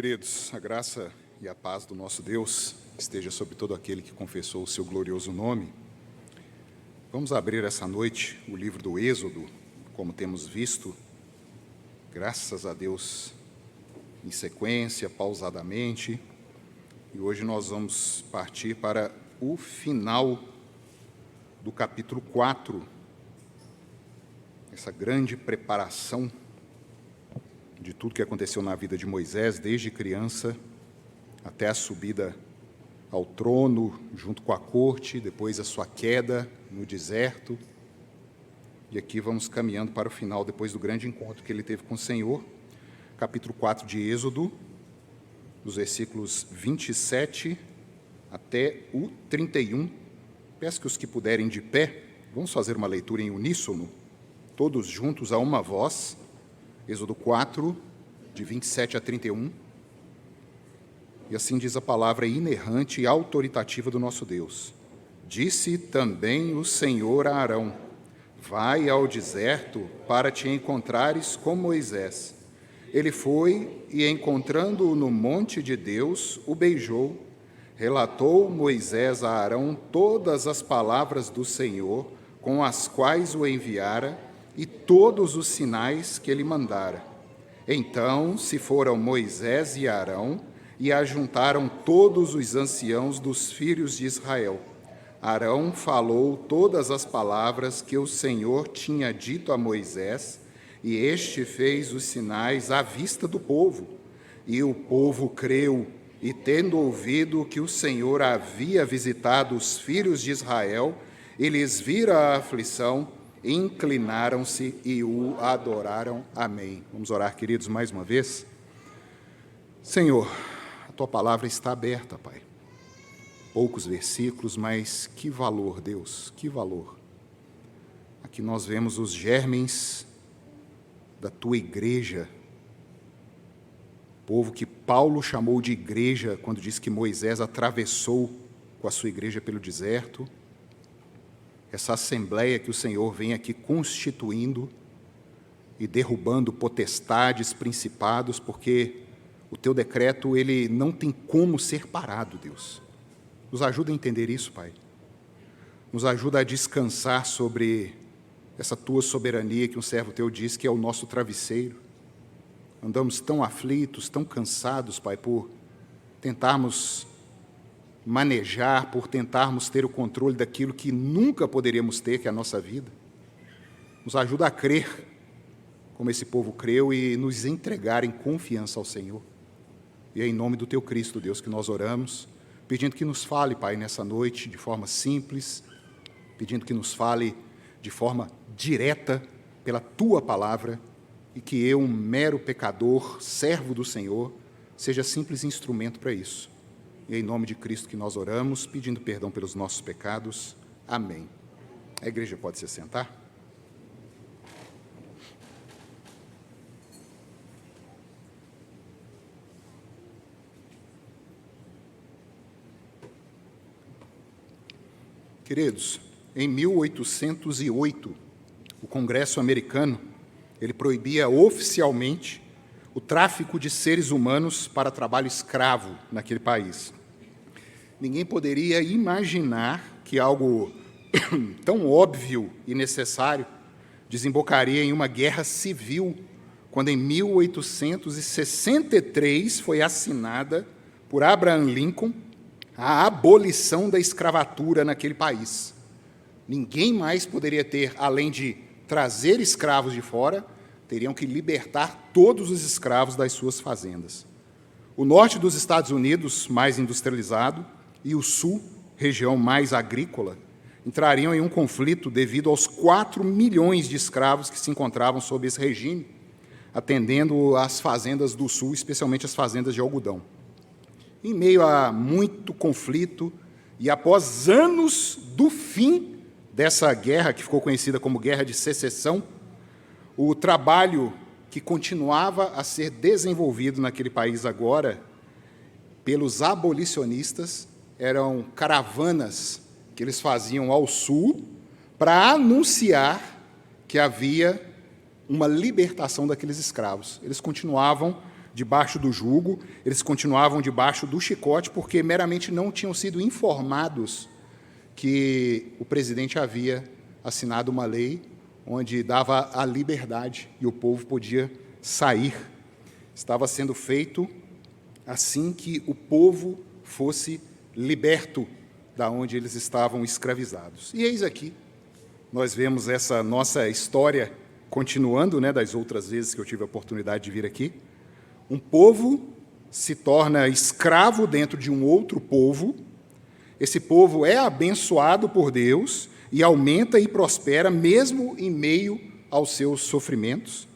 Queridos, a graça e a paz do nosso Deus esteja sobre todo aquele que confessou o seu glorioso nome. Vamos abrir essa noite o livro do Êxodo, como temos visto, graças a Deus, em sequência, pausadamente. E hoje nós vamos partir para o final do capítulo 4, essa grande preparação de tudo que aconteceu na vida de Moisés, desde criança até a subida ao trono, junto com a corte, depois a sua queda no deserto. E aqui vamos caminhando para o final, depois do grande encontro que ele teve com o Senhor. Capítulo 4 de Êxodo, dos versículos 27 até o 31. Peço que os que puderem de pé, vamos fazer uma leitura em uníssono, todos juntos a uma voz. Êxodo 4, de 27 a 31. E assim diz a palavra inerrante e autoritativa do nosso Deus. Disse também o Senhor a Arão: vai ao deserto para te encontrares com Moisés. Ele foi e, encontrando-o no monte de Deus, o beijou. Relatou Moisés a Arão todas as palavras do Senhor, com as quais o enviara, e todos os sinais que ele mandara. Então se foram Moisés e Arão, e ajuntaram todos os anciãos dos filhos de Israel. Arão falou todas as palavras que o Senhor tinha dito a Moisés, e este fez os sinais à vista do povo. E o povo creu, e tendo ouvido que o Senhor havia visitado os filhos de Israel, e lhes vira a aflição, inclinaram-se e o adoraram. Amém. Vamos orar, queridos, mais uma vez. Senhor, a Tua palavra está aberta, Pai. Poucos versículos, mas que valor, Deus, que valor. Aqui nós vemos os germens da Tua igreja, povo que Paulo chamou de igreja quando disse que Moisés atravessou com a sua igreja pelo deserto. Essa assembleia que o Senhor vem aqui constituindo e derrubando potestades, principados, porque o Teu decreto, ele não tem como ser parado, Deus. Nos ajuda a entender isso, Pai. Nos ajuda a descansar sobre essa Tua soberania que um servo Teu diz que é o nosso travesseiro. Andamos tão aflitos, tão cansados, Pai, por tentarmos manejar, por tentarmos ter o controle daquilo que nunca poderíamos ter, que é a nossa vida. Nos ajuda a crer, como esse povo creu, e nos entregar em confiança ao Senhor. E é em nome do Teu Cristo, Deus, que nós oramos, pedindo que nos fale, Pai, nessa noite, de forma simples, pedindo que nos fale de forma direta, pela Tua palavra, e que eu, um mero pecador, servo do Senhor, seja simples instrumento para isso. E é em nome de Cristo que nós oramos, pedindo perdão pelos nossos pecados. Amém. A igreja pode se sentar? Queridos, em 1808, o Congresso americano, ele proibia oficialmente o tráfico de seres humanos para trabalho escravo naquele país. Ninguém poderia imaginar que algo tão óbvio e necessário desembocaria em uma guerra civil, quando em 1863 foi assinada por Abraham Lincoln a abolição da escravatura naquele país. Ninguém mais poderia ter, além de trazer escravos de fora, teriam que libertar todos os escravos das suas fazendas. O norte dos Estados Unidos, mais industrializado, e o sul, região mais agrícola, entrariam em um conflito devido aos 4 milhões de escravos que se encontravam sob esse regime, atendendo às fazendas do sul, especialmente as fazendas de algodão. Em meio a muito conflito, e após anos do fim dessa guerra, que ficou conhecida como Guerra de Secessão, o trabalho que continuava a ser desenvolvido naquele país agora, pelos abolicionistas, eram caravanas que eles faziam ao sul para anunciar que havia uma libertação daqueles escravos. Eles continuavam debaixo do jugo, eles continuavam debaixo do chicote, porque meramente não tinham sido informados que o presidente havia assinado uma lei onde dava a liberdade e o povo podia sair. Estava sendo feito assim que o povo fosse liberto da onde eles estavam escravizados. E eis aqui, nós vemos essa nossa história continuando, das outras vezes que eu tive a oportunidade de vir aqui. Um povo se torna escravo dentro de um outro povo. Esse povo é abençoado por Deus e aumenta e prospera mesmo em meio aos seus sofrimentos.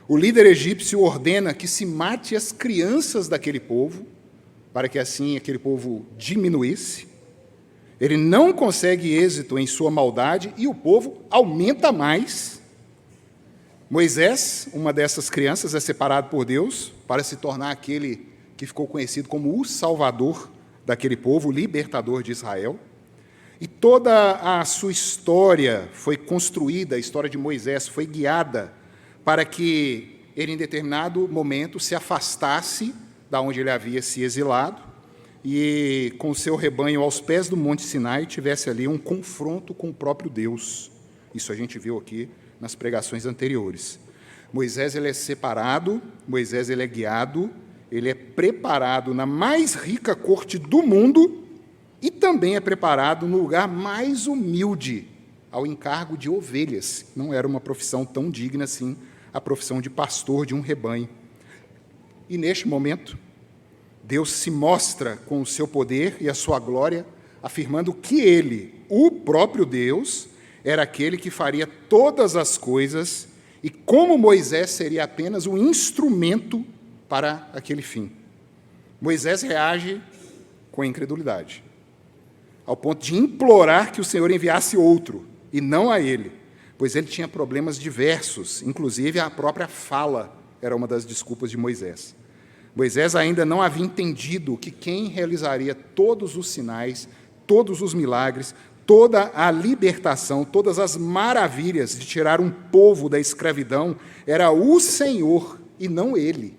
O líder egípcio ordena que se mate as crianças daquele povo, para que assim aquele povo diminuísse. Ele não consegue êxito em sua maldade e o povo aumenta mais. Moisés, uma dessas crianças, é separado por Deus para se tornar aquele que ficou conhecido como o Salvador daquele povo, o libertador de Israel. E toda a sua história foi construída, a história de Moisés foi guiada para que ele, em determinado momento, se afastasse da onde ele havia se exilado e, com o seu rebanho aos pés do Monte Sinai, tivesse ali um confronto com o próprio Deus. Isso a gente viu aqui nas pregações anteriores. Moisés ele é separado, Moisés ele é guiado, ele é preparado na mais rica corte do mundo e também é preparado no lugar mais humilde, ao encargo de ovelhas. Não era uma profissão tão digna assim, a profissão de pastor de um rebanho. E neste momento, Deus se mostra com o seu poder e a sua glória, afirmando que ele, o próprio Deus, era aquele que faria todas as coisas e como Moisés seria apenas um instrumento para aquele fim. Moisés reage com incredulidade, ao ponto de implorar que o Senhor enviasse outro, e não a ele, pois ele tinha problemas diversos, inclusive a própria fala era uma das desculpas de Moisés. Moisés ainda não havia entendido que quem realizaria todos os sinais, todos os milagres, toda a libertação, todas as maravilhas de tirar um povo da escravidão era o Senhor e não ele.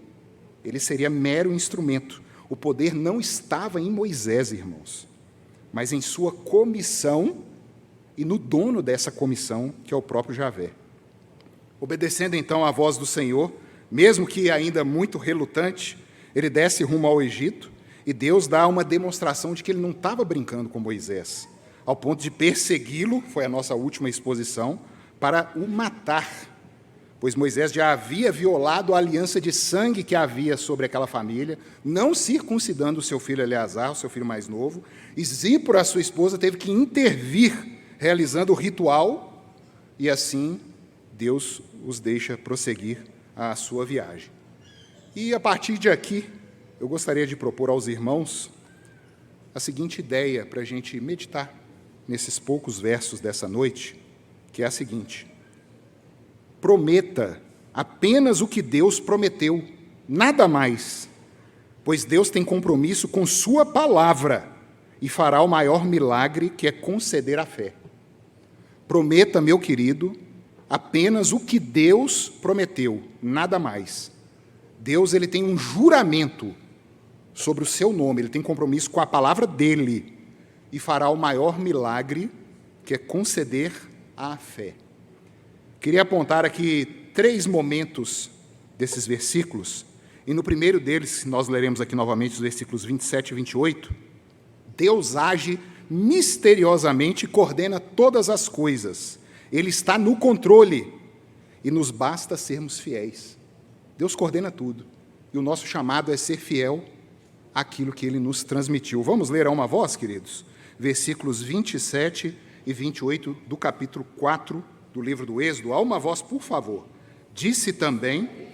Ele seria mero instrumento. O poder não estava em Moisés, irmãos, mas em sua comissão e no dono dessa comissão, que é o próprio Javé. Obedecendo então à voz do Senhor, mesmo que ainda muito relutante, ele desce rumo ao Egito e Deus dá uma demonstração de que ele não estava brincando com Moisés, ao ponto de persegui-lo, foi a nossa última exposição, para o matar, pois Moisés já havia violado a aliança de sangue que havia sobre aquela família, não circuncidando o seu filho Eleazar, o seu filho mais novo, e Zípora, a sua esposa, teve que intervir, realizando o ritual, e assim Deus os deixa prosseguir a sua viagem. E a partir de aqui, eu gostaria de propor aos irmãos a seguinte ideia para a gente meditar nesses poucos versos dessa noite, que é a seguinte: prometa apenas o que Deus prometeu, nada mais, pois Deus tem compromisso com sua palavra e fará o maior milagre, que é conceder a fé. Prometa, meu querido, apenas o que Deus prometeu, nada mais. Deus ele tem um juramento sobre o seu nome, ele tem compromisso com a palavra dele e fará o maior milagre, que é conceder a fé. Queria apontar aqui 3 momentos desses versículos, e no primeiro deles, nós leremos aqui novamente os versículos 27 e 28, Deus age misteriosamente e coordena todas as coisas. Ele está no controle e nos basta sermos fiéis. Deus coordena tudo e o nosso chamado é ser fiel àquilo que Ele nos transmitiu. Vamos ler a uma voz, queridos? Versículos 27 e 28 do capítulo 4 do livro do Êxodo. A uma voz, por favor. Disse também...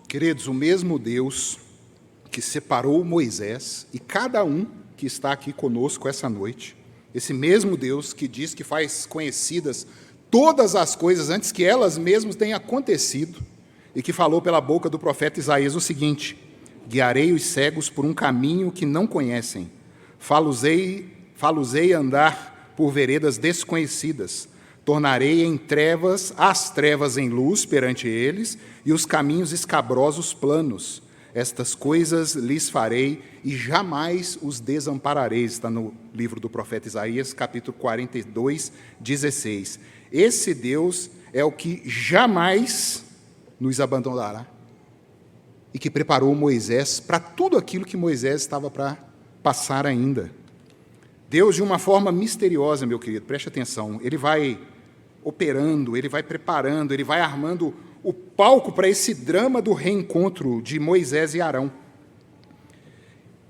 Queridos, o mesmo Deus que separou Moisés e cada um que está aqui conosco essa noite, esse mesmo Deus que diz que faz conhecidas todas as coisas antes que elas mesmas tenham acontecido, e que falou pela boca do profeta Isaías o seguinte: guiarei os cegos por um caminho que não conhecem, fá-los-ei andar por veredas desconhecidas, tornarei em trevas as trevas em luz perante eles, e os caminhos escabrosos planos. Estas coisas lhes farei e jamais os desampararei. Está no livro do profeta Isaías, capítulo 42, 16. Esse Deus é o que jamais nos abandonará e que preparou Moisés para tudo aquilo que Moisés estava para passar ainda. Deus, de uma forma misteriosa, meu querido, preste atenção, Ele vai operando, Ele vai preparando, Ele vai armando o palco para esse drama do reencontro de Moisés e Arão.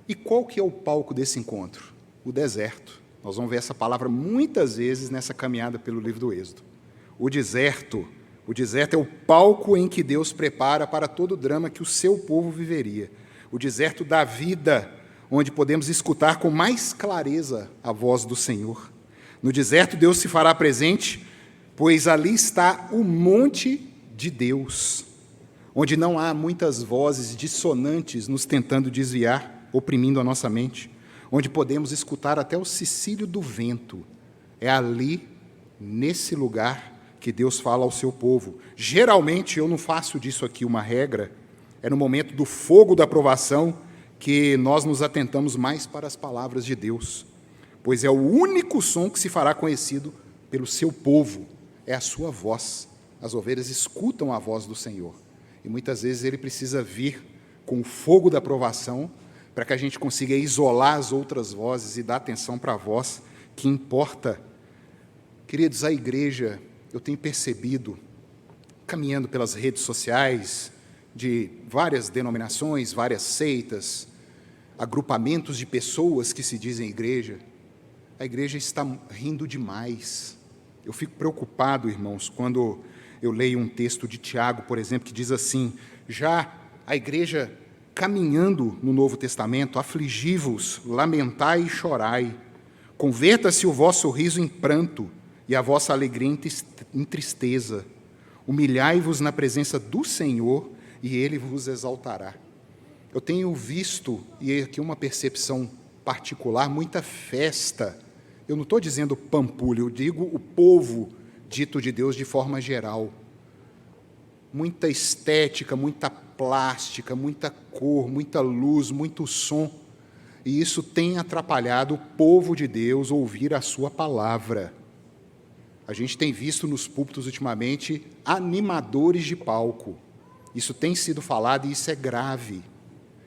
E qual que é o palco desse encontro? O deserto. Nós vamos ver essa palavra muitas vezes nessa caminhada pelo livro do Êxodo. O deserto é o palco em que Deus prepara para todo o drama que o seu povo viveria. O deserto da vida, onde podemos escutar com mais clareza a voz do Senhor. No deserto, Deus se fará presente, pois ali está o monte de Deus, onde não há muitas vozes dissonantes nos tentando desviar, oprimindo a nossa mente, onde podemos escutar até o cicílio do vento. É ali, nesse lugar, que Deus fala ao seu povo. Geralmente, eu não faço disso aqui uma regra, é no momento do fogo da provação que nós nos atentamos mais para as palavras de Deus, pois é o único som que se fará conhecido pelo seu povo, é a sua voz. As ovelhas escutam a voz do Senhor, e muitas vezes Ele precisa vir com o fogo da provação para que a gente consiga isolar as outras vozes e dar atenção para a voz que importa. Queridos, a igreja, eu tenho percebido, caminhando pelas redes sociais, de várias denominações, várias seitas, agrupamentos de pessoas que se dizem igreja, a igreja está rindo demais. Eu fico preocupado, irmãos, quando eu leio um texto de Tiago, por exemplo, que diz assim: já a igreja caminhando no Novo Testamento, afligi-vos, lamentai e chorai, converta-se o vosso riso em pranto e a vossa alegria em tristeza, humilhai-vos na presença do Senhor e Ele vos exaltará. Eu tenho visto, e aqui uma percepção particular, muita festa. Eu não estou dizendo pampulha, eu digo o povo dito de Deus de forma geral. Muita estética, muita plástica, muita cor, muita luz, muito som. E isso tem atrapalhado o povo de Deus ouvir a sua palavra. A gente tem visto nos púlpitos ultimamente animadores de palco. Isso tem sido falado e isso é grave.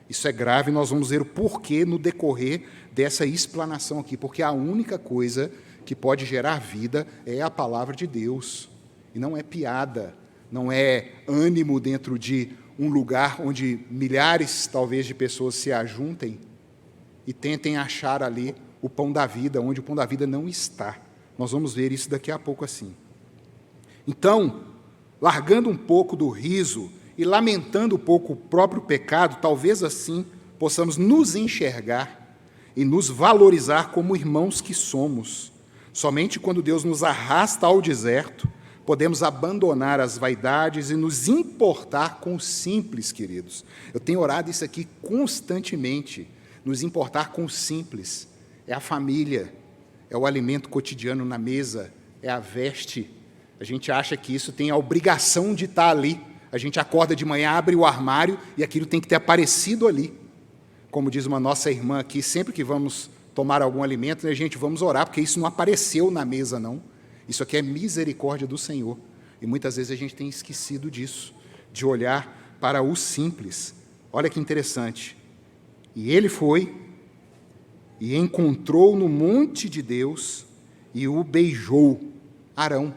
Isso é grave, nós vamos ver o porquê no decorrer dessa explanação aqui, porque a única coisa que pode gerar vida é a palavra de Deus, e não é piada, não é ânimo dentro de um lugar onde milhares, talvez, de pessoas se ajuntem e tentem achar ali o pão da vida, onde o pão da vida não está. Nós vamos ver isso daqui a pouco assim. Então, largando um pouco do riso e lamentando um pouco o próprio pecado, talvez assim possamos nos enxergar e nos valorizar como irmãos que somos. Somente quando Deus nos arrasta ao deserto, podemos abandonar as vaidades e nos importar com o simples, queridos. Eu tenho orado isso aqui constantemente, nos importar com o simples. É a família, é o alimento cotidiano na mesa, é a veste. A gente acha que isso tem a obrigação de estar ali. A gente acorda de manhã, abre o armário e aquilo tem que ter aparecido ali. Como diz uma nossa irmã aqui, sempre que vamos tomar algum alimento, a gente vamos orar, porque isso não apareceu na mesa, não. Isso aqui é misericórdia do Senhor. E muitas vezes a gente tem esquecido disso, de olhar para o simples. Olha que interessante. E ele foi e encontrou no monte de Deus e o beijou. Arão.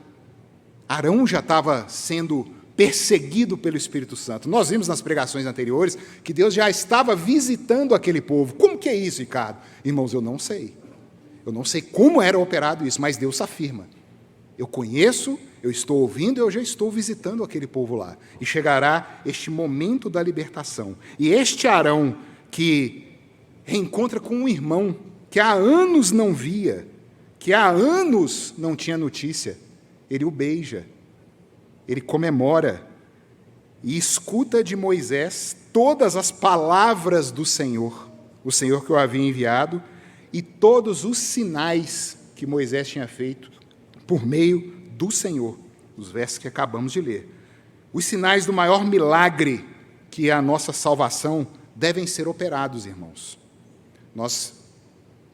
Arão já estava sendo perseguido pelo Espírito Santo. Nós vimos nas pregações anteriores que Deus já estava visitando aquele povo. Como que é isso, Ricardo? Irmãos, eu não sei. Eu não sei como era operado isso, mas Deus afirma. Eu conheço, eu estou ouvindo, eu já estou visitando aquele povo lá. E chegará este momento da libertação. E este Arão que reencontra com um irmão que há anos não via, que há anos não tinha notícia, ele o beija, ele comemora e escuta de Moisés todas as palavras do Senhor, o Senhor que o havia enviado, e todos os sinais que Moisés tinha feito por meio do Senhor, os versos que acabamos de ler. Os sinais do maior milagre, que é a nossa salvação, devem ser operados, irmãos. Nós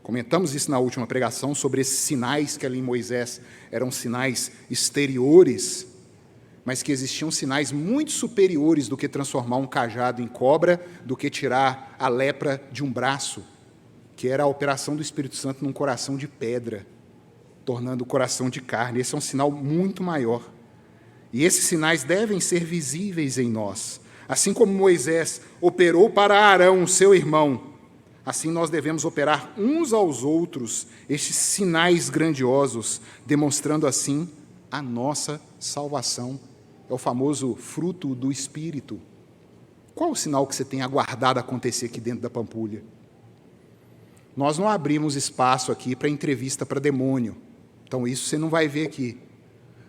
comentamos isso na última pregação, sobre esses sinais que ali em Moisés eram sinais exteriores, mas que existiam sinais muito superiores do que transformar um cajado em cobra, do que tirar a lepra de um braço, que era a operação do Espírito Santo num coração de pedra, tornando o coração de carne. Esse é um sinal muito maior. E esses sinais devem ser visíveis em nós. Assim como Moisés operou para Arão, seu irmão, assim nós devemos operar uns aos outros estes sinais grandiosos, demonstrando assim a nossa salvação. É o famoso fruto do Espírito. Qual o sinal que você tem aguardado acontecer aqui dentro da Pampulha? Nós não abrimos espaço aqui para entrevista para demônio. Então, isso você não vai ver aqui.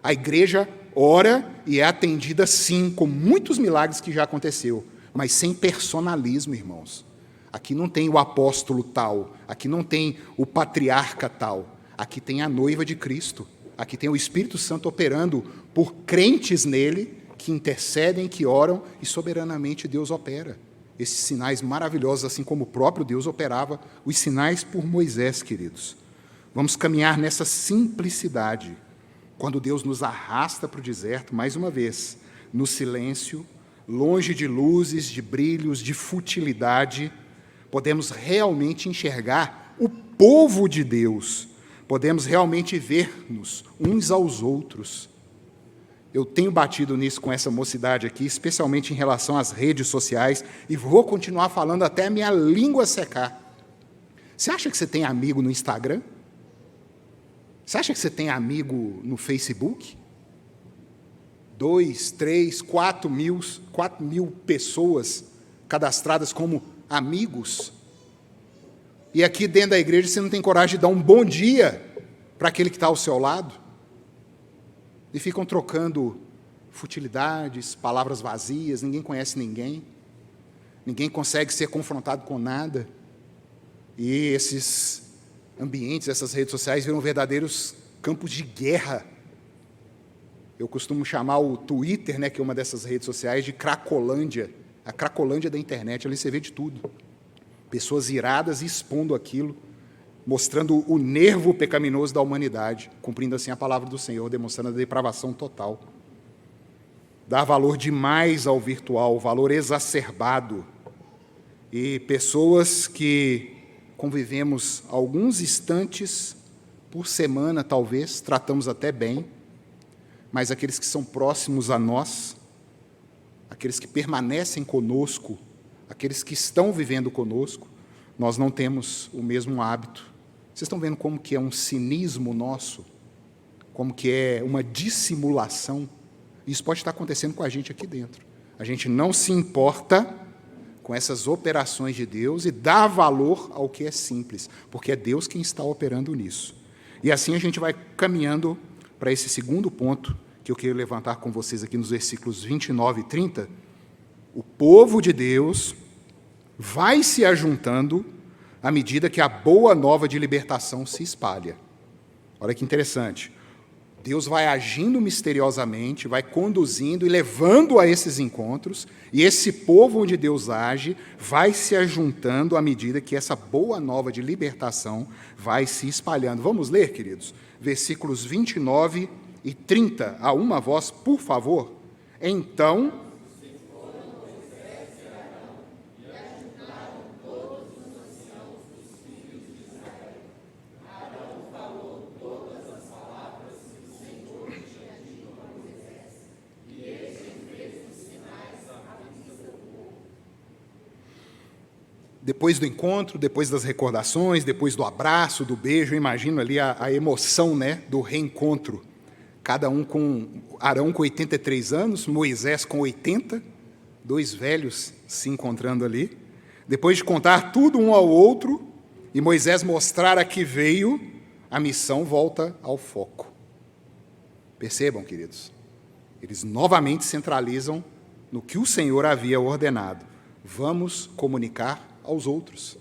A igreja ora e é atendida, sim, com muitos milagres que já aconteceu, mas sem personalismo, irmãos. Aqui não tem o apóstolo tal, aqui não tem o patriarca tal, aqui tem a noiva de Cristo, aqui tem o Espírito Santo operando por crentes nele, que intercedem, que oram, e soberanamente Deus opera. Esses sinais maravilhosos, assim como o próprio Deus operava os sinais por Moisés, queridos. Vamos caminhar nessa simplicidade, quando Deus nos arrasta para o deserto, mais uma vez, no silêncio, longe de luzes, de brilhos, de futilidade, podemos realmente enxergar o povo de Deus, podemos realmente ver-nos uns aos outros. Eu tenho batido nisso com essa mocidade aqui, especialmente em relação às redes sociais, e vou continuar falando até a minha língua secar. Você acha que você tem amigo no Instagram? Você acha que você tem amigo no Facebook? 2, 3, 4 mil pessoas cadastradas como amigos. E aqui dentro da igreja você não tem coragem de dar um bom dia para aquele que está ao seu lado? E ficam trocando futilidades, palavras vazias, ninguém conhece ninguém, ninguém consegue ser confrontado com nada. E esses ambientes, essas redes sociais viram verdadeiros campos de guerra. Eu costumo chamar o Twitter, né, que é uma dessas redes sociais, de Cracolândia, a Cracolândia da internet. Ali você vê de tudo. Pessoas iradas expondo aquilo, mostrando o nervo pecaminoso da humanidade, cumprindo assim a palavra do Senhor, demonstrando a depravação total. Dar valor demais ao virtual, valor exacerbado. E pessoas que convivemos alguns instantes por semana, talvez, tratamos até bem, mas aqueles que são próximos a nós, aqueles que permanecem conosco, aqueles que estão vivendo conosco, nós não temos o mesmo hábito. Vocês estão vendo como que é um cinismo nosso? Como que é uma dissimulação? Isso pode estar acontecendo com a gente aqui dentro. A gente não se importa com essas operações de Deus e dá valor ao que é simples, porque é Deus quem está operando nisso. E assim a gente vai caminhando para esse segundo ponto que eu quero levantar com vocês aqui nos versículos 29 e 30. O povo de Deus vai se ajuntando à medida que a boa nova de libertação se espalha. Olha que interessante. Deus vai agindo misteriosamente, vai conduzindo e levando a esses encontros, e esse povo onde Deus age vai se ajuntando à medida que essa boa nova de libertação vai se espalhando. Vamos ler, queridos? Versículos 29 e 30, a uma voz, por favor. Então depois do encontro, depois das recordações, depois do abraço, do beijo, eu imagino ali a emoção, né, do reencontro. Cada um com Arão com 83 anos, Moisés com 80, dois velhos se encontrando ali. Depois de contar tudo um ao outro, e Moisés mostrar a que veio, a missão volta ao foco. Percebam, queridos, eles novamente centralizam no que o Senhor havia ordenado. Vamos comunicar aos outros.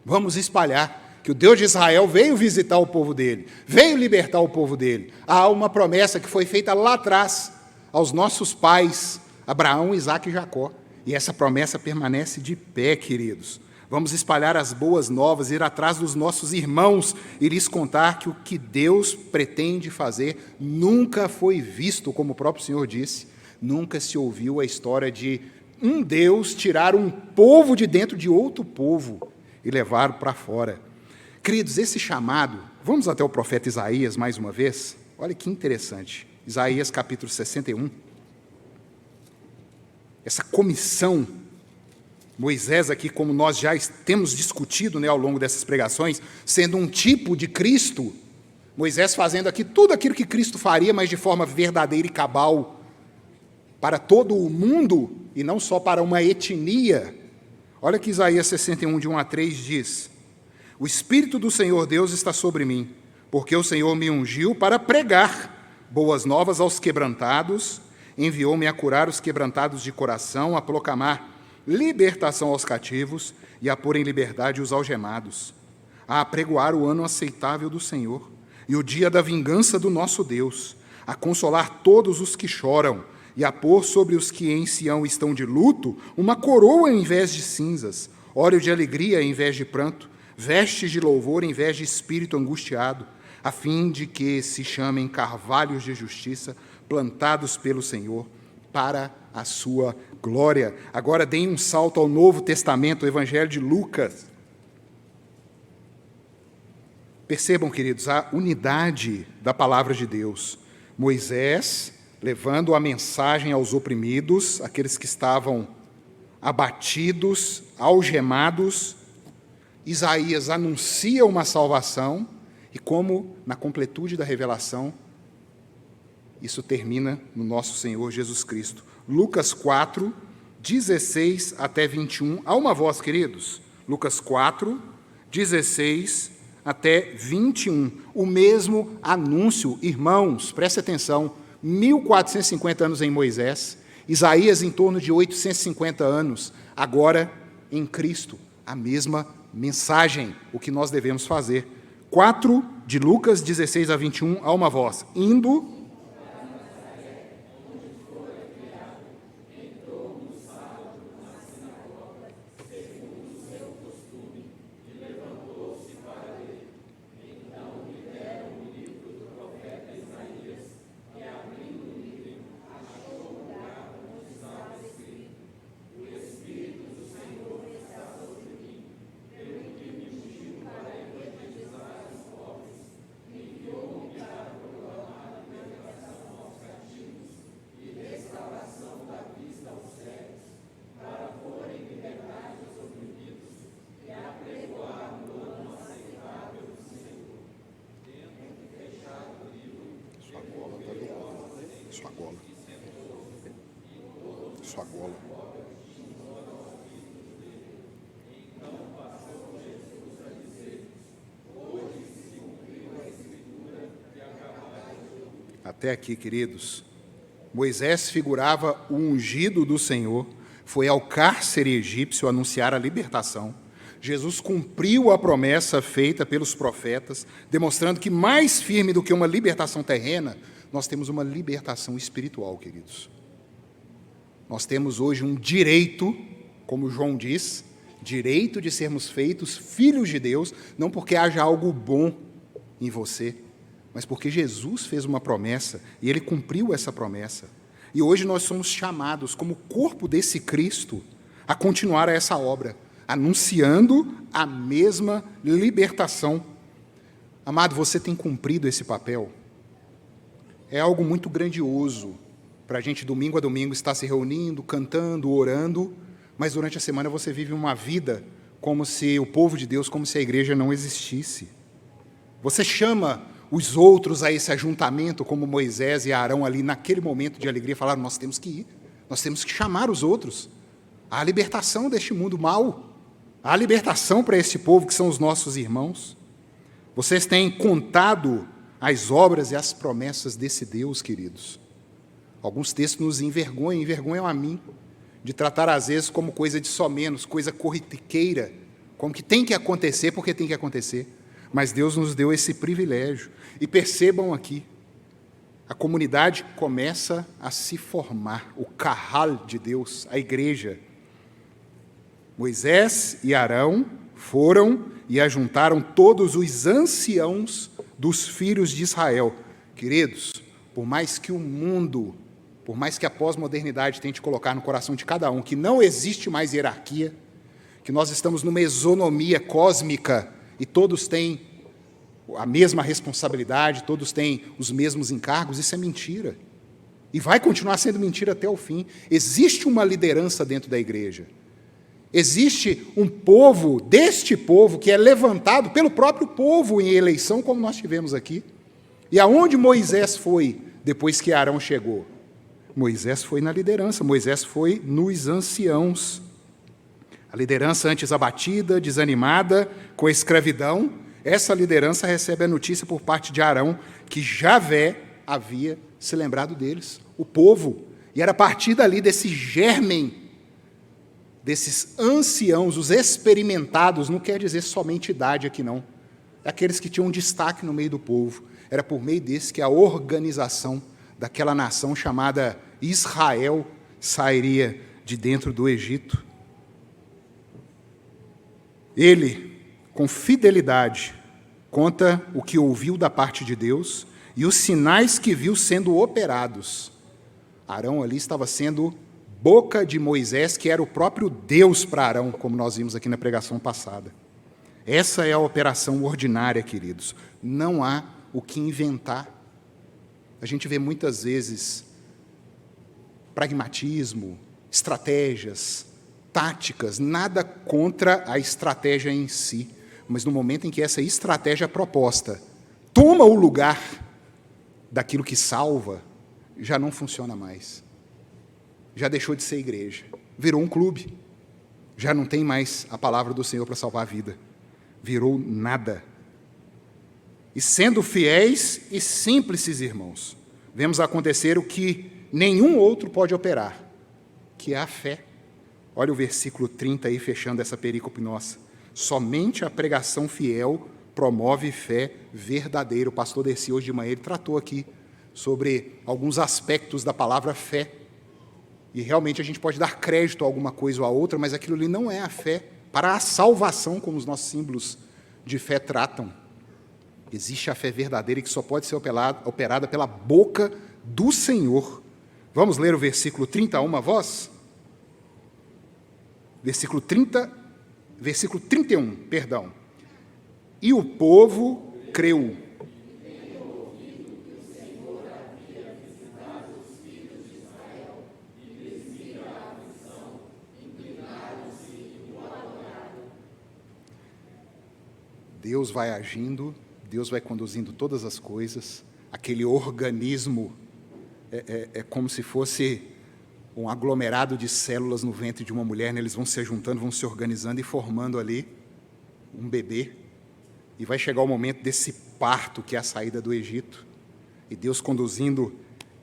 Vamos espalhar que o Deus de Israel veio visitar o povo dele, veio libertar o povo dele. Há uma promessa que foi feita lá atrás aos nossos pais, Abraão, Isaque e Jacó. E essa promessa permanece de pé, queridos. Vamos espalhar as boas novas, ir atrás dos nossos irmãos e lhes contar que o que Deus pretende fazer nunca foi visto, como o próprio Senhor disse. Nunca se ouviu a história de um Deus tirar um povo de dentro de outro povo e levar para fora. Queridos, esse chamado, vamos até o profeta Isaías mais uma vez? Olha que interessante. Isaías capítulo 61. Essa comissão, Moisés aqui, como nós já temos discutido, ao longo dessas pregações, sendo um tipo de Cristo, Moisés fazendo aqui tudo aquilo que Cristo faria, mas de forma verdadeira e cabal, para todo o mundo, e não só para uma etnia. Olha que Isaías 61, de 1 a 3 diz: o Espírito do Senhor Deus está sobre mim, porque o Senhor me ungiu para pregar boas novas aos quebrantados, enviou-me a curar os quebrantados de coração, a proclamar libertação aos cativos e a pôr em liberdade os algemados, a apregoar o ano aceitável do Senhor e o dia da vingança do nosso Deus, a consolar todos os que choram e a pôr sobre os que em Sião estão de luto uma coroa em vez de cinzas, óleo de alegria em vez de pranto, vestes de louvor em vez de espírito angustiado, a fim de que se chamem carvalhos de justiça, plantados pelo Senhor, para a sua glória. Agora deem um salto ao Novo Testamento, o Evangelho de Lucas. Percebam, queridos, a unidade da palavra de Deus. Moisés levando a mensagem aos oprimidos, aqueles que estavam abatidos, algemados. Isaías anuncia uma salvação, e como na completude da revelação, isso termina no nosso Senhor Jesus Cristo. Lucas 4, 16 até 21. Há uma voz, queridos. Lucas 4, 16 até 21. O mesmo anúncio. Irmãos, preste atenção. 1450 anos em Moisés. Isaías em torno de 850 anos. Agora, em Cristo, a mesma mensagem. O que nós devemos fazer. 4 de Lucas, 16 a 21. Há uma voz. Indo... Sua gola. Até aqui, queridos, Moisés figurava o ungido do Senhor, foi ao cárcere egípcio anunciar a libertação. Jesus cumpriu a promessa feita pelos profetas, demonstrando que mais firme do que uma libertação terrena, nós temos uma libertação espiritual, queridos. Nós temos hoje um direito, como João diz, direito de sermos feitos filhos de Deus, não porque haja algo bom em você, mas porque Jesus fez uma promessa e Ele cumpriu essa promessa. E hoje nós somos chamados, como corpo desse Cristo, a continuar essa obra, anunciando a mesma libertação. Amado, você tem cumprido esse papel? É algo muito grandioso para a gente, domingo a domingo, estar se reunindo, cantando, orando, mas durante a semana você vive uma vida como se o povo de Deus, como se a igreja não existisse. Você chama os outros a esse ajuntamento, como Moisés e Arão ali, naquele momento de alegria, falaram, nós temos que ir, nós temos que chamar os outros. Há a libertação deste mundo mau, há a libertação para este povo que são os nossos irmãos. Vocês têm contado as obras e as promessas desse Deus, queridos. Alguns textos nos envergonham a mim, de tratar às vezes como coisa de só menos, coisa corriqueira, como que tem que acontecer porque tem que acontecer. Mas Deus nos deu esse privilégio. E percebam aqui, a comunidade começa a se formar, o Kahal de Deus, a igreja. Moisés e Arão foram e ajuntaram todos os anciãos dos filhos de Israel. Queridos, por mais que o mundo, por mais que a pós-modernidade tente colocar no coração de cada um que não existe mais hierarquia, que nós estamos numa isonomia cósmica e todos têm a mesma responsabilidade, todos têm os mesmos encargos, isso é mentira. E vai continuar sendo mentira até o fim. Existe uma liderança dentro da igreja. Existe um povo, deste povo, que é levantado pelo próprio povo em eleição, como nós tivemos aqui. E aonde Moisés foi depois que Arão chegou? Moisés foi na liderança, Moisés foi nos anciãos. A liderança antes abatida, desanimada, com a escravidão, essa liderança recebe a notícia por parte de Arão que Javé havia se lembrado deles, o povo. E era a partir dali, desse germen, desses anciãos, os experimentados, não quer dizer somente idade aqui não, é aqueles que tinham um destaque no meio do povo. Era por meio desse que a organização daquela nação chamada Israel sairia de dentro do Egito. Ele, com fidelidade, conta o que ouviu da parte de Deus e os sinais que viu sendo operados. Arão ali estava sendo boca de Moisés, que era o próprio Deus para Arão, como nós vimos aqui na pregação passada. Essa é a operação ordinária, queridos. Não há o que inventar. A gente vê muitas vezes pragmatismo, estratégias, táticas, nada contra a estratégia em si, mas no momento em que essa estratégia proposta toma o lugar daquilo que salva, já não funciona mais. Já deixou de ser igreja, virou um clube. Já não tem mais a palavra do Senhor para salvar a vida. Virou nada. E sendo fiéis e simples, irmãos, vemos acontecer o que nenhum outro pode operar, que é a fé. Olha o versículo 30 aí, fechando essa perícope nossa. Somente a pregação fiel promove fé verdadeira. O pastor Dercy, hoje de manhã, ele tratou aqui sobre alguns aspectos da palavra fé. E realmente a gente pode dar crédito a alguma coisa ou a outra, mas aquilo ali não é a fé para a salvação, como os nossos símbolos de fé tratam. Existe a fé verdadeira que só pode ser operada pela boca do Senhor. Vamos ler o versículo 31 a voz? Versículo 31, perdão. E o povo creu. Deus vai agindo, Deus vai conduzindo todas as coisas. Aquele organismo é como se fosse um aglomerado de células no ventre de uma mulher, né? Eles vão se juntando, vão se organizando e formando ali um bebê. E vai chegar o momento desse parto, que é a saída do Egito. E Deus conduzindo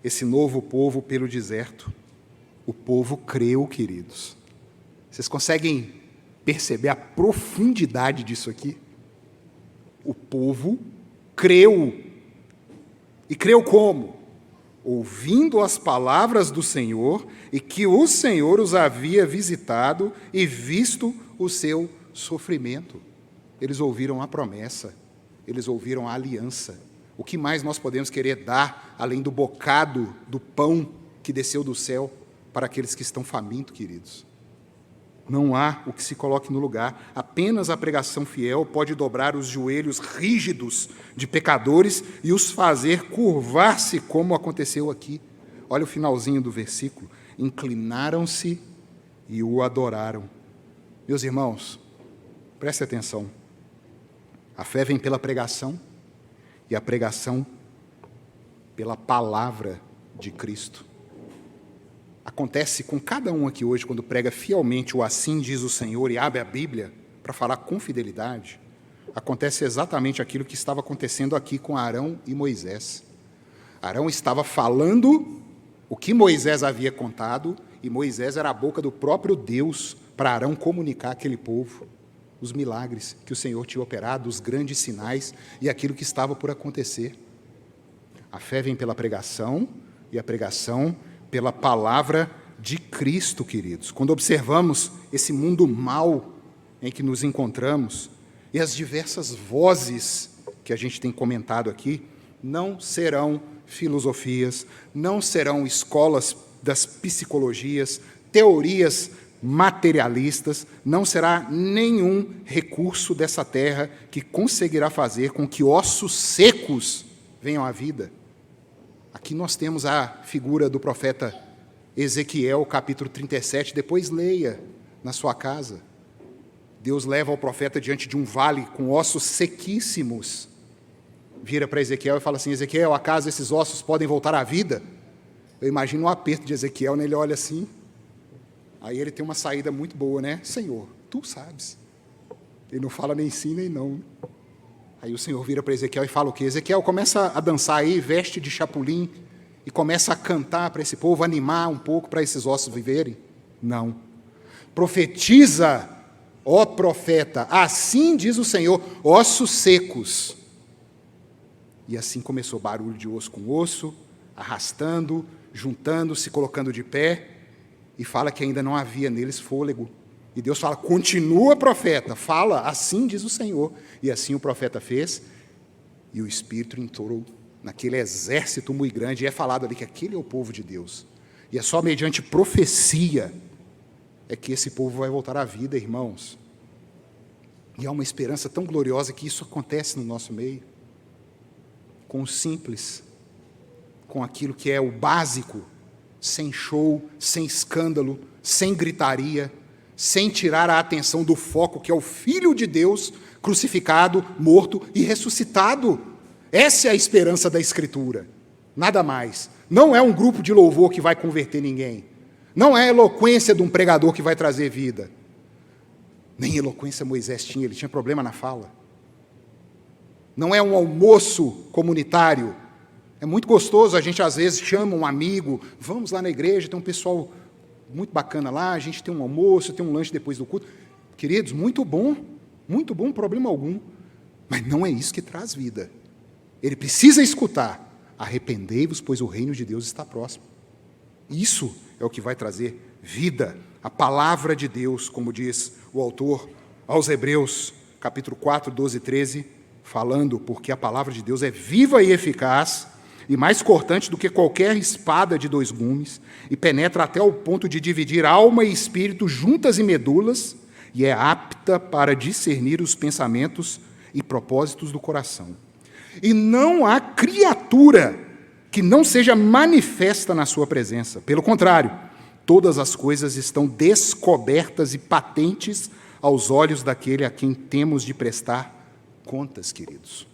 esse novo povo pelo deserto. O povo creu, queridos. Vocês conseguem perceber a profundidade disso aqui? O povo creu. E creu como? Ouvindo as palavras do Senhor, e que o Senhor os havia visitado e visto o seu sofrimento. Eles ouviram a promessa, eles ouviram a aliança. O que mais nós podemos querer dar, além do bocado do pão que desceu do céu para aqueles que estão famintos, queridos? Não há o que se coloque no lugar. Apenas a pregação fiel pode dobrar os joelhos rígidos de pecadores e os fazer curvar-se, como aconteceu aqui. Olha o finalzinho do versículo. Inclinaram-se e o adoraram. Meus irmãos, preste atenção. A fé vem pela pregação e a pregação pela palavra de Cristo. Acontece com cada um aqui hoje, quando prega fielmente o assim diz o Senhor e abre a Bíblia para falar com fidelidade, acontece exatamente aquilo que estava acontecendo aqui com Arão e Moisés. Arão estava falando o que Moisés havia contado, e Moisés era a boca do próprio Deus para Arão comunicar àquele povo os milagres que o Senhor tinha operado, os grandes sinais e aquilo que estava por acontecer. A fé vem pela pregação, e a pregação pela palavra de Cristo, queridos. Quando observamos esse mundo mau em que nos encontramos, e as diversas vozes que a gente tem comentado aqui, não serão filosofias, não serão escolas das psicologias, teorias materialistas, não será nenhum recurso dessa terra que conseguirá fazer com que ossos secos venham à vida. Aqui nós temos a figura do profeta Ezequiel, capítulo 37, depois leia na sua casa. Deus leva o profeta diante de um vale com ossos sequíssimos. Vira para Ezequiel e fala assim: Ezequiel, acaso esses ossos podem voltar à vida? Eu imagino um aperto de Ezequiel, né? Ele olha assim, aí ele tem uma saída muito boa, né? Senhor, tu sabes. Ele não fala nem sim nem não. Aí o Senhor vira para Ezequiel e fala o quê? Ezequiel, começa a dançar aí, veste de chapulim, e começa a cantar para esse povo, animar um pouco para esses ossos viverem? Não. Profetiza, ó profeta, assim diz o Senhor, ossos secos. E assim começou barulho de osso com osso, arrastando, juntando, se colocando de pé, e fala que ainda não havia neles fôlego. E Deus fala: continua, profeta, fala, assim diz o Senhor. E assim o profeta fez, e o Espírito entrou naquele exército muito grande, e é falado ali que aquele é o povo de Deus. E é só mediante profecia é que esse povo vai voltar à vida, irmãos. E há uma esperança tão gloriosa que isso acontece no nosso meio, com o simples, com aquilo que é o básico, sem show, sem escândalo, sem gritaria, sem tirar a atenção do foco, que é o Filho de Deus, crucificado, morto e ressuscitado. Essa é a esperança da Escritura, nada mais. Não é um grupo de louvor que vai converter ninguém, não é a eloquência de um pregador que vai trazer vida. Nem eloquência Moisés tinha, ele tinha problema na fala. Não é um almoço comunitário. É muito gostoso, a gente às vezes chama um amigo, vamos lá na igreja, tem um pessoal muito bacana lá, a gente tem um almoço, tem um lanche depois do culto. Queridos, muito bom, problema algum. Mas não é isso que traz vida. Ele precisa escutar: arrependei-vos, pois o reino de Deus está próximo. Isso é o que vai trazer vida, a palavra de Deus, como diz o autor aos Hebreus, capítulo 4, 12 e 13, falando: porque a palavra de Deus é viva e eficaz, e mais cortante do que qualquer espada de 2 gumes, e penetra até o ponto de dividir alma e espírito, juntas e medulas, e é apta para discernir os pensamentos e propósitos do coração. E não há criatura que não seja manifesta na sua presença. Pelo contrário, todas as coisas estão descobertas e patentes aos olhos daquele a quem temos de prestar contas, queridos.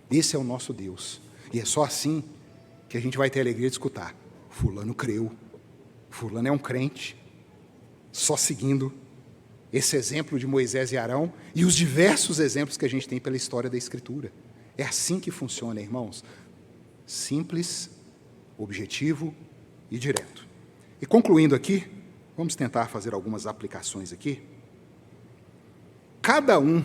Esse é o nosso Deus. E é só assim que a gente vai ter a alegria de escutar: fulano creu, fulano é um crente, só seguindo esse exemplo de Moisés e Arão e os diversos exemplos que a gente tem pela história da Escritura. É assim que funciona, irmãos. Simples, objetivo e direto. E concluindo aqui, vamos tentar fazer algumas aplicações aqui. Cada um,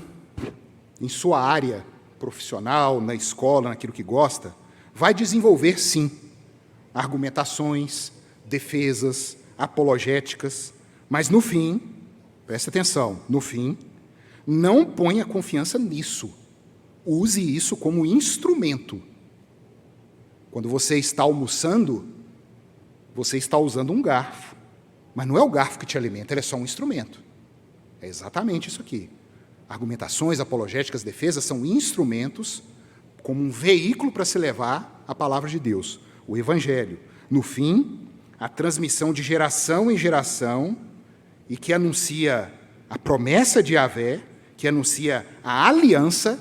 em sua área profissional, na escola, naquilo que gosta, vai desenvolver, sim, argumentações, defesas, apologéticas, mas no fim, presta atenção, no fim, não ponha confiança nisso. Use isso como instrumento. Quando você está almoçando, você está usando um garfo, mas não é o garfo que te alimenta, ele é só um instrumento. É exatamente isso aqui. Argumentações, apologéticas, defesas são instrumentos como um veículo para se levar a palavra de Deus, o Evangelho. No fim, a transmissão de geração em geração, e que anuncia a promessa de Yahvé, que anuncia a aliança,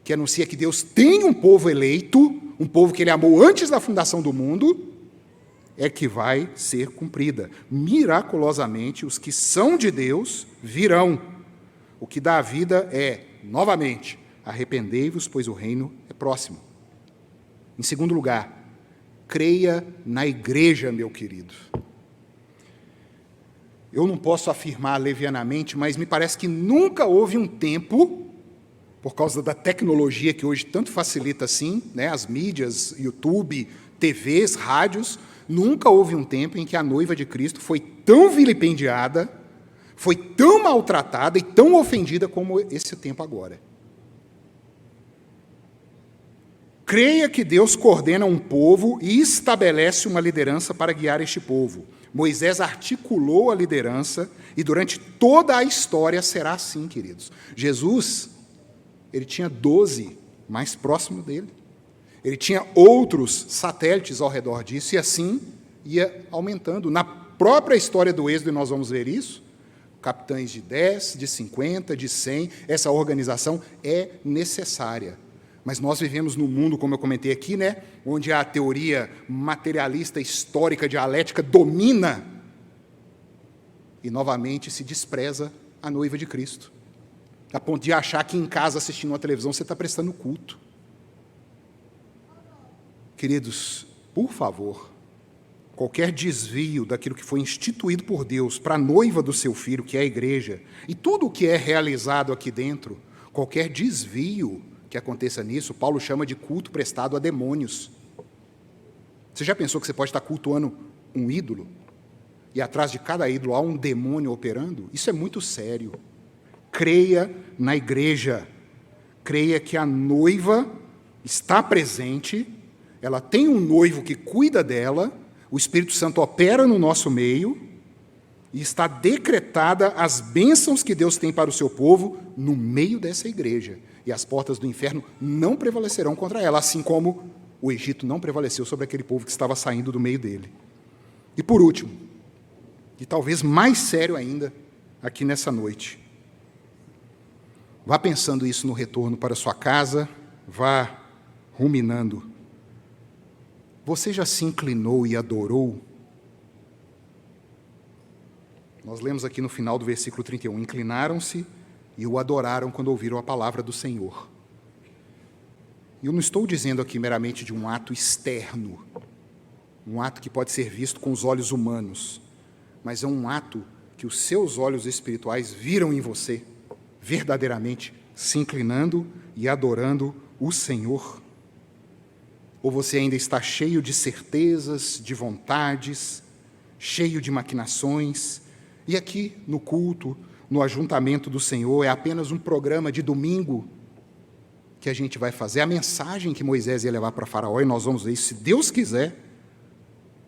que anuncia que Deus tem um povo eleito, um povo que Ele amou antes da fundação do mundo, é que vai ser cumprida. Miraculosamente, os que são de Deus virão. O que dá a vida é novamente, arrependei-vos, pois o reino é próximo. Em segundo lugar, creia na igreja, meu querido. Eu não posso afirmar levianamente, mas me parece que nunca houve um tempo, por causa da tecnologia que hoje tanto facilita assim, né, as mídias, YouTube, TVs, rádios, nunca houve um tempo em que a noiva de Cristo foi tão vilipendiada, foi tão maltratada e tão ofendida como esse tempo agora. Creia que Deus coordena um povo e estabelece uma liderança para guiar este povo. Moisés articulou a liderança e durante toda a história será assim, queridos. Jesus, ele tinha 12 mais próximo dele. Ele tinha outros satélites ao redor disso e assim ia aumentando. Na própria história do Êxodo, nós vamos ver isso, capitães de 10, de 50, de 100, essa organização é necessária. Mas nós vivemos num mundo, como eu comentei aqui, né, onde a teoria materialista histórica dialética domina e, novamente, se despreza a noiva de Cristo, a ponto de achar que em casa, assistindo uma televisão, você está prestando culto. Queridos, por favor, qualquer desvio daquilo que foi instituído por Deus para a noiva do seu filho, que é a igreja, e tudo o que é realizado aqui dentro, qualquer desvio que aconteça nisso, Paulo chama de culto prestado a demônios. Você já pensou que você pode estar cultuando um ídolo e atrás de cada ídolo há um demônio operando? Isso é muito sério. Creia na igreja. Creia que a noiva está presente, ela tem um noivo que cuida dela, o Espírito Santo opera no nosso meio e está decretada as bênçãos que Deus tem para o seu povo no meio dessa igreja. E as portas do inferno não prevalecerão contra ela, assim como o Egito não prevaleceu sobre aquele povo que estava saindo do meio dele. E por último, e talvez mais sério ainda, aqui nessa noite, vá pensando isso no retorno para sua casa, vá ruminando. Você já se inclinou e adorou? Nós lemos aqui no final do versículo 31, inclinaram-se e o adoraram quando ouviram a palavra do Senhor. E eu não estou dizendo aqui meramente de um ato externo, um ato que pode ser visto com os olhos humanos, mas é um ato que os seus olhos espirituais viram em você, verdadeiramente se inclinando e adorando o Senhor. Ou você ainda está cheio de certezas, de vontades, cheio de maquinações, e aqui no culto, no ajuntamento do Senhor, é apenas um programa de domingo que a gente vai fazer. A mensagem que Moisés ia levar para Faraó, e nós vamos ver isso, se Deus quiser,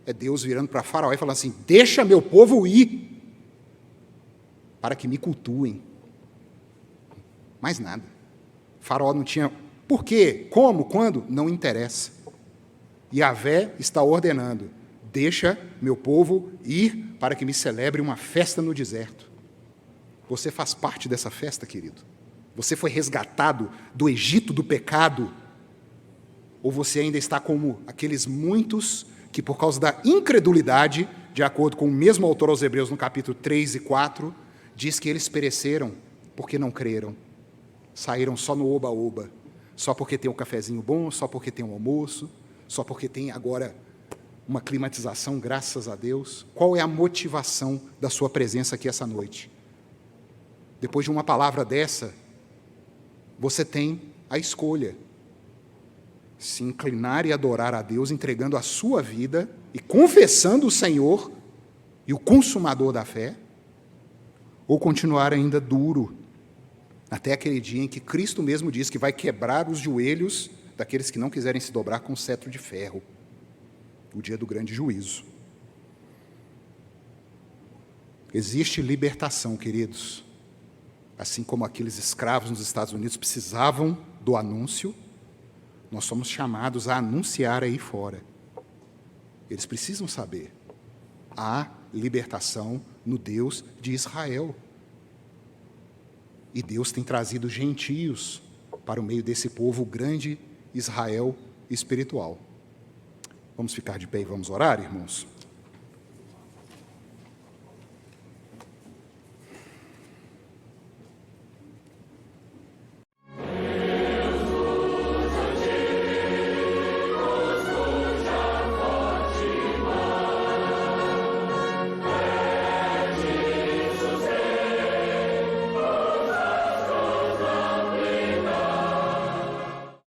é Deus virando para Faraó e falando assim: deixa meu povo ir, para que me cultuem. Mais nada. Faraó não tinha por quê, como, quando, não interessa. Yahvé está ordenando: deixa meu povo ir para que me celebre uma festa no deserto. Você faz parte dessa festa, querido? Você foi resgatado do Egito do pecado? Ou você ainda está como aqueles muitos que, por causa da incredulidade, de acordo com o mesmo autor aos Hebreus, no capítulo 3 e 4, diz que eles pereceram porque não creram. Saíram só no oba-oba, só porque tem um cafezinho bom, só porque tem um almoço, só porque tem agora uma climatização, graças a Deus. Qual é a motivação da sua presença aqui essa noite? Depois de uma palavra dessa, você tem a escolha: se inclinar e adorar a Deus, entregando a sua vida e confessando o Senhor e o consumador da fé, ou continuar ainda duro, até aquele dia em que Cristo mesmo diz que vai quebrar os joelhos daqueles que não quiserem se dobrar com cetro de ferro, o dia do grande juízo. Existe libertação, queridos. Assim como aqueles escravos nos Estados Unidos precisavam do anúncio, nós somos chamados a anunciar aí fora. Eles precisam saber: há libertação no Deus de Israel. E Deus tem trazido gentios para o meio desse povo grande Israel espiritual. Vamos ficar de pé e vamos orar, irmãos?